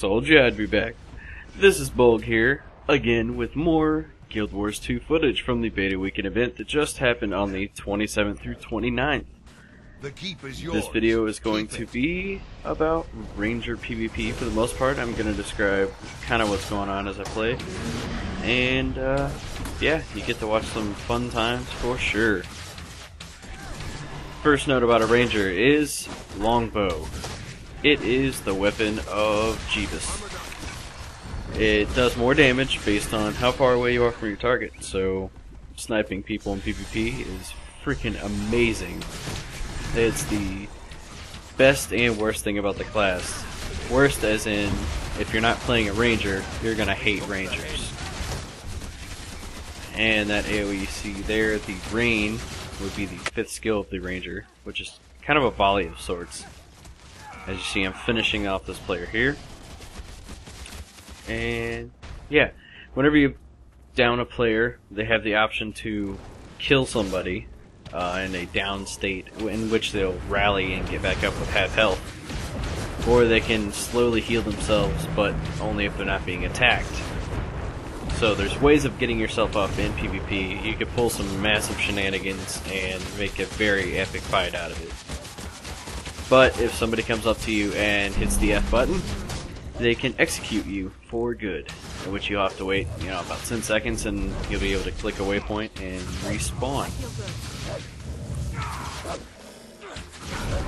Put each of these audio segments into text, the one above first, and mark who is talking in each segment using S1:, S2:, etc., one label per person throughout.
S1: Told you I'd be back. This is Bulg here, again with more Guild Wars 2 footage from the Beta Weekend event that just happened on the 27th through 29th.
S2: The keep is yours.
S1: This video is going to be about Ranger PvP for the most part. I'm going to describe kind of what's going on as I play. And, yeah, you get to watch some fun times for sure. First note about a Ranger is longbow. It is the weapon of Jeebus. It does more damage based on how far away you are from your target, so sniping people in PvP is freaking amazing. It's the best and worst thing about the class. Worst as in, if you're not playing a Ranger, you're gonna hate Rangers. And that AoE you see there, the Rain, would be the 5th skill of the Ranger, which is kind of a volley of sorts. As you see, I'm finishing off this player here. And yeah, whenever you down a player, they have the option to kill somebody in a down state, in which they'll rally and get back up with half health. Or they can slowly heal themselves, but only if they're not being attacked. So there's ways of getting yourself up in PvP. You could pull some massive shenanigans and make a very epic fight out of it. But if somebody comes up to you and hits the F button, they can execute you for good, in which you'll have to wait, about 10 seconds, and you'll be able to click a waypoint and respawn.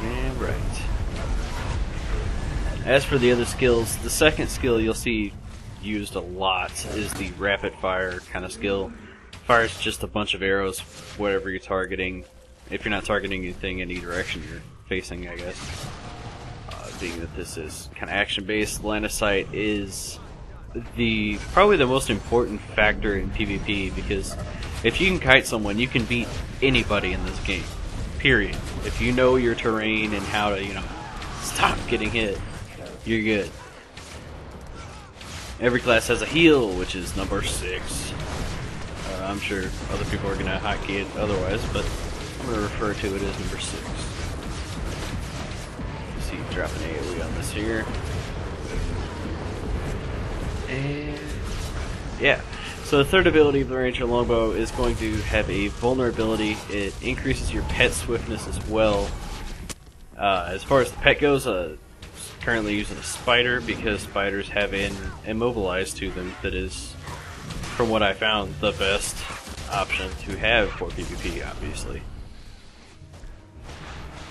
S1: And right. As for the other skills, the second skill you'll see used a lot is the rapid fire kind of skill. Fires just a bunch of arrows, whatever you're targeting. If you're not targeting anything in any direction you're facing, I guess. Being that this is kind of action-based, line of sight is probably the most important factor in PvP, because if you can kite someone, you can beat anybody in this game. Period. If you know your terrain and how to, stop getting hit, you're good. Every class has a heal, which is number 6. I'm sure other people are going to hotkey it otherwise, but I'm going to refer to it as number 6. See, drop an AoE on this here. And yeah. So the third ability of the Ranger Longbow is going to have a vulnerability. It increases your pet swiftness as well. As far as the pet goes, currently using a spider because spiders have an immobilized to them that is, from what I found, the best option to have for PvP, obviously.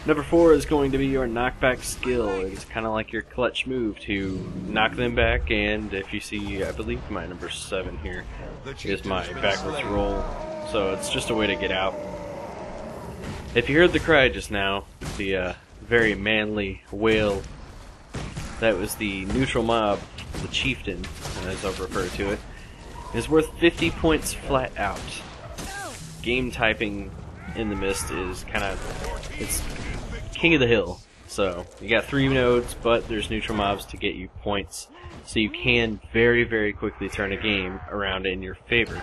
S1: Number 4 is going to be your knockback skill. It's kind of like your clutch move to knock them back, and if you see, I believe my number 7 here is my backwards roll, so it's just a way to get out. If you heard the cry just now, the very manly wail, that was the neutral mob, the chieftain, as I've referred to it. It's worth 50 points flat out. Game typing in the Mist is it's king of the hill. So you got 3 nodes, but there's neutral mobs to get you points, so you can very, very quickly turn a game around in your favor.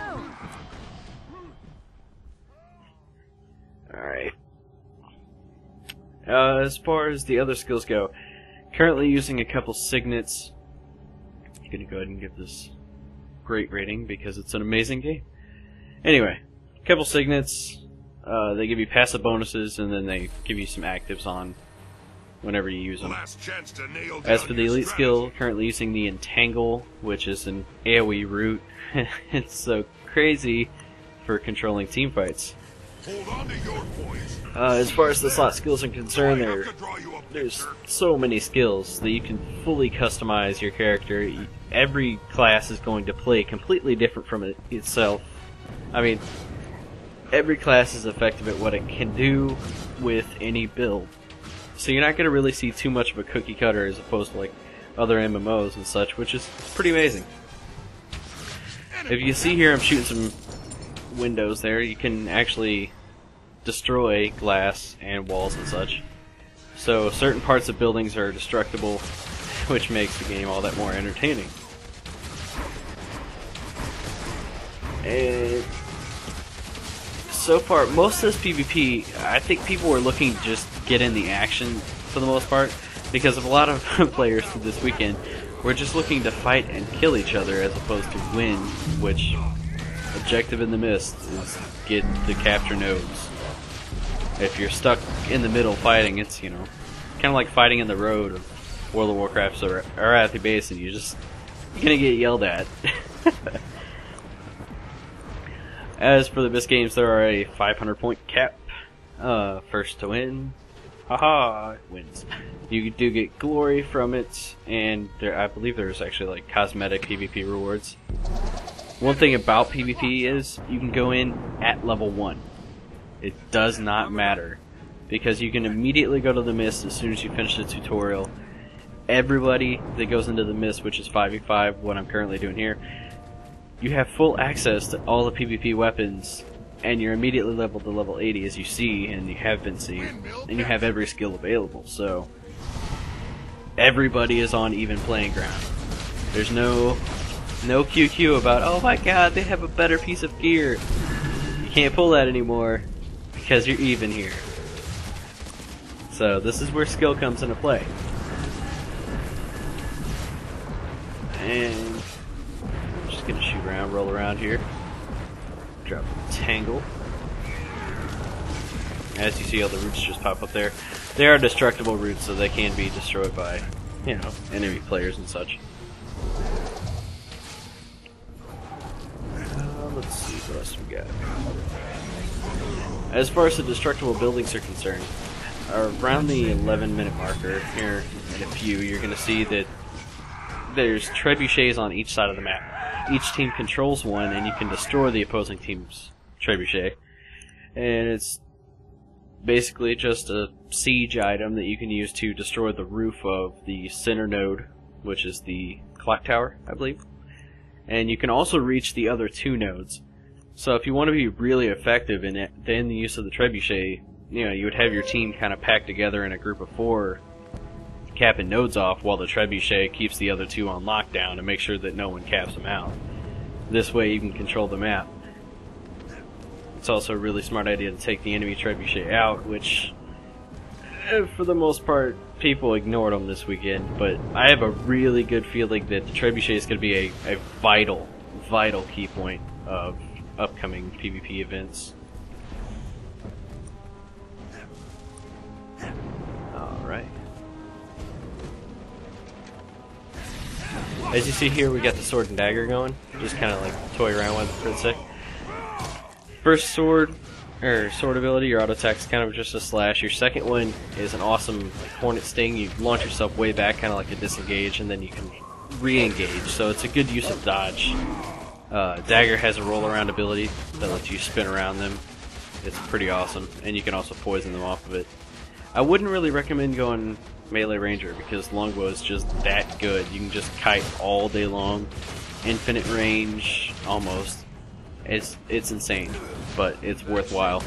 S1: Alright. As far as the other skills go, currently using a couple signets. I'm gonna go ahead and give this great rating because it's an amazing game. Anyway, a couple signets. They give you passive bonuses, and then they give you some actives on whenever you use them. As for the elite skill, currently using the Entangle, which is an AoE root. It's so crazy for controlling team fights. As far as the slot skills are concerned, there's so many skills that you can fully customize your character. Every class is going to play completely different from itself. I mean, every class is effective at what it can do with any build. So you're not going to really see too much of a cookie cutter as opposed to like other MMOs and such, which is pretty amazing. If you see here, I'm shooting some windows there. You can actually destroy glass and walls and such. So certain parts of buildings are destructible, which makes the game all that more entertaining. And so far, most of this PvP, I think people are looking to just get in the action for the most part, because of a lot of players through this weekend We're just looking to fight and kill each other as opposed to win, which objective in the mist is get the capture nodes. If you're stuck in the middle fighting, it's, you know, kind of like fighting in the road of World of Warcraft or at the base, and you're gonna get yelled at. As for the mist games, there are a 500 point cap. First to win, haha, wins. You do get glory from it, and I believe there's actually like cosmetic PvP rewards. One thing about PvP is you can go in at level 1. It does not matter, because you can immediately go to the mist as soon as you finish the tutorial. Everybody that goes into the mist, which is 5v5, what I'm currently doing here, you have full access to all the PvP weapons, and you're immediately leveled to level 80 as you see, and you have been seeing, and you have every skill available, so everybody is on even playing ground. There's no QQ about, oh my god, they have a better piece of gear. You can't pull that anymore, because you're even here. So this is where skill comes into play. And I'm just gonna shoot around, roll around here. Drop a tangle. As you see, all the roots just pop up there. They are destructible roots, so they can be destroyed by, you know, enemy players and such. Let's see what else we got. As far as the destructible buildings are concerned, around the 11-minute marker here in a few, you're going to see that there's trebuchets on each side of the map. Each team controls one, and you can destroy the opposing team's trebuchet. And it's basically just a siege item that you can use to destroy the roof of the center node, which is the clock tower, I believe. And you can also reach the other 2 nodes. So if you want to be really effective in it, then the use of the trebuchet, you know, you would have your team kind of packed together in a group of 4, capping nodes off, while the trebuchet keeps the other 2 on lockdown to make sure that no one caps them out. This way you can control the map. It's also a really smart idea to take the enemy trebuchet out, which, for the most part, people ignored them this weekend, but I have a really good feeling that the trebuchet is going to be a vital key point of upcoming PvP events. Alright. As you see here, we got the sword and dagger going. Just kind of like toy around with it for a sec. First sword ability, your auto attack is kind of just a slash. Your second one is an awesome hornet sting. You launch yourself way back, kind of like a disengage, and then you can re-engage. So it's a good use of dodge. Dagger has a roll around ability that lets you spin around them. It's pretty awesome, and you can also poison them off of it. I wouldn't really recommend going melee ranger because longbow is just that good. You can just kite all day long, infinite range almost. It's insane, but it's worthwhile.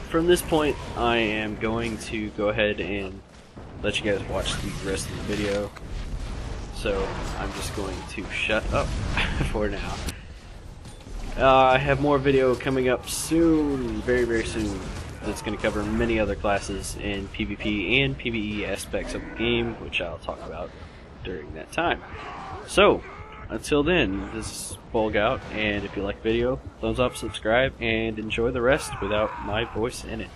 S1: From this point, I am going to go ahead and let you guys watch the rest of the video. So I'm just going to shut up for now. I have more video coming up soon, very, very soon. That's going to cover many other classes in PvP and PvE aspects of the game, which I'll talk about during that time. So, until then, this is Bulg out, and if you like the video, thumbs up, subscribe, and enjoy the rest without my voice in it.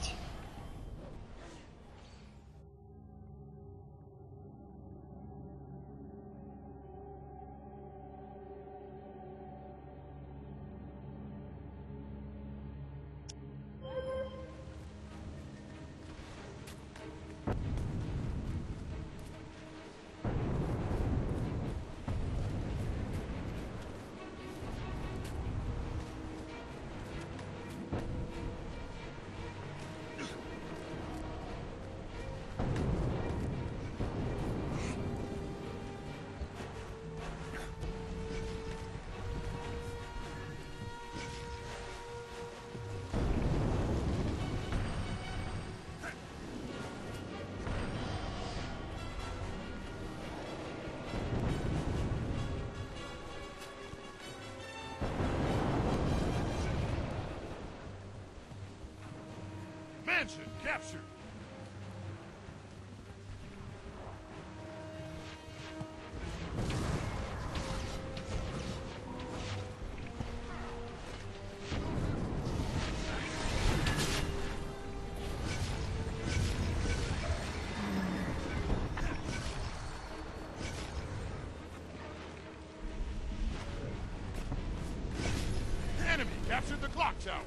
S2: Captured. clock tower.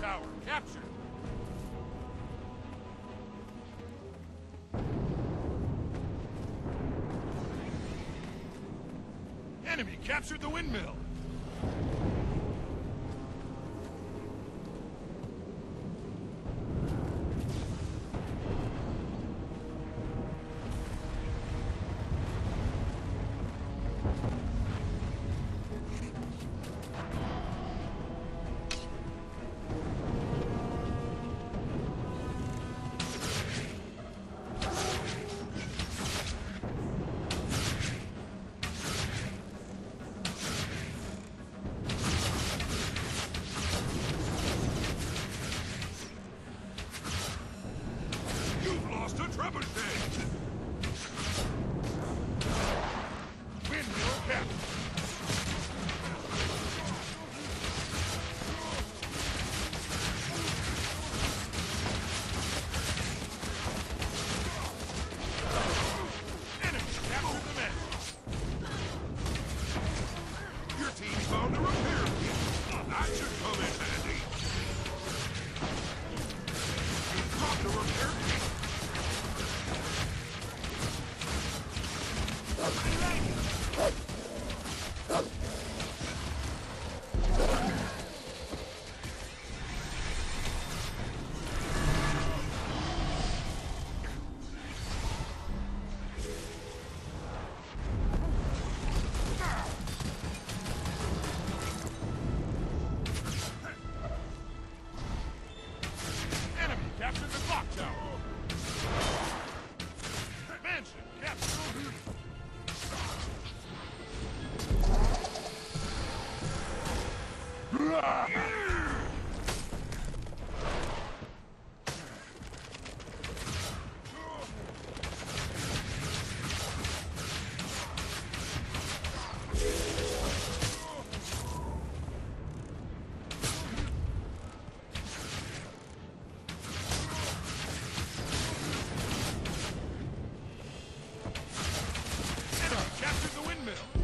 S2: Tower captured. Enemy captured the windmill. Captured the windmill.